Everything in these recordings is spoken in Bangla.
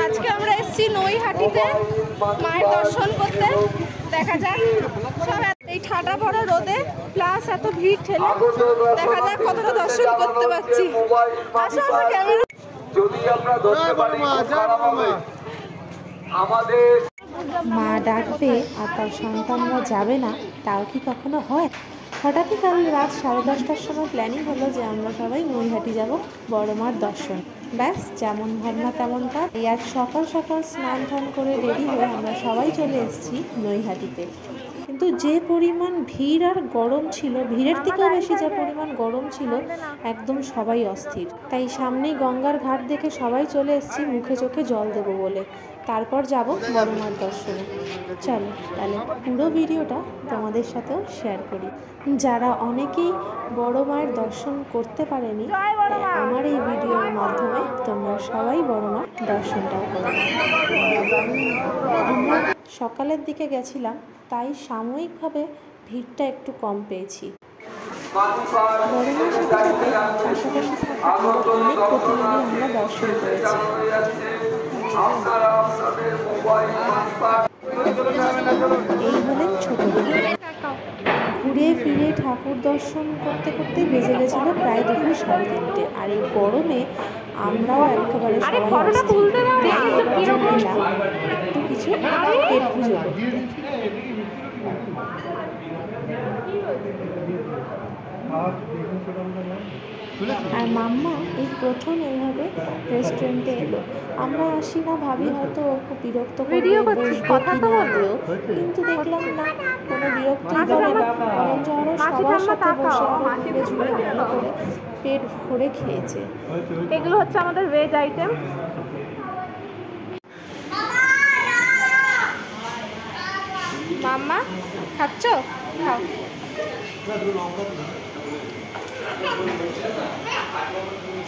আজকে আমরা এসেছি নৈহাটিতে মায়ের দর্শন করতে। দেখা যাক সব এই ঠাডা পড়া রোদে প্লাস এত ভিড় ঠেলে দেখা যাক কতটা দর্শন করতে পারছি। আসো আসো ক্যামেরা। যদি আমরা ধরতে পারি খারাপ হবে আমাদের। মা ডাকবে আর তার সন্তানরা যাবে না, তাও কি কখনো হয়? হঠাৎই কাল রাত 10:30টার সময় প্ল্যানিং হলো যে আমরা সবাই নৈহাটি যাব বড় মার দর্শন। ব্যাস যেমন ভাবনা তেমন কাজ। এই আজ সকাল সকাল স্নান টান করে রেডি হয়ে আমরা সবাই চলে এসেছি নৈহাটিতে। কিন্তু যে পরিমাণ ভিড় আর গরম ছিল, ভিড়ের থেকেও বেশি যে পরিমাণ গরম ছিল, একদম সবাই অস্থির। তাই সামনেই গঙ্গার ঘাট দেখে সবাই চলে এসেছি মুখে চোখে জল দেবো বলে। তারপর যাব বড় মার দর্শনে। চলো তাহলে পুরো ভিডিওটা তোমাদের সাথেও শেয়ার করি। যারা অনেকেই বড় মায়ের দর্শন করতে পারেনি, আমার এই ভিডিওর মাধ্যমে তোমরা সবাই বড় মার দর্শনটাও করো। আমরা সকালের দিকে গেছিলাম, তাই সাময়িকভাবে ভিড়টা একটু কম পেয়েছি। বড় মার সাথে সাথে পাশাপাশি থাকা অনেক প্রতিনিধি আমরা দর্শন করেছি। এই হলেন ছোট দিদি। ঘুরে ফিরে ঠাকুর দর্শন করতে করতে বেজে গেছিল প্রায় দুপুর 3:30। আর এই গরমে আমরাও একেবারে সবাই একটু কিছু পেট পুজো করতে। আর মাম্মা এই প্রথম এইভাবে রেস্টুরেন্টে এলো। আমরা আসি না ভাবি হয়তো খুব বিরক্ত করবে, কিন্তু দেখলাম না কোনো বিরক্তি করে না, বরঞ্চ আরো সবার সাথে বসে আরো ঘুরে ঝুড়ে ভালো করে পেট ভরে খেয়েছে। এগুলো হচ্ছে আমাদের ভেজ আইটেম। মাম্মা খাচ্ছ? খাও।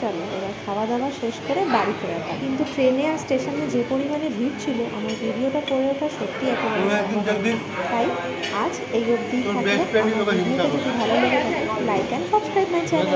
চলো এবার খাওয়া দাওয়া শেষ করে বাড়ি ফেরা। কিন্তু ট্রেনে আর স্টেশনে যে পরিমাণে ভিড় ছিল, আমার ভিডিওটা করে ওঠা সত্যি একেবারে। তাই আজ এই অবধি থাকলে আমার ভিডিওটা যদি ভালো লেগে থাকে, like and subscribe my channel.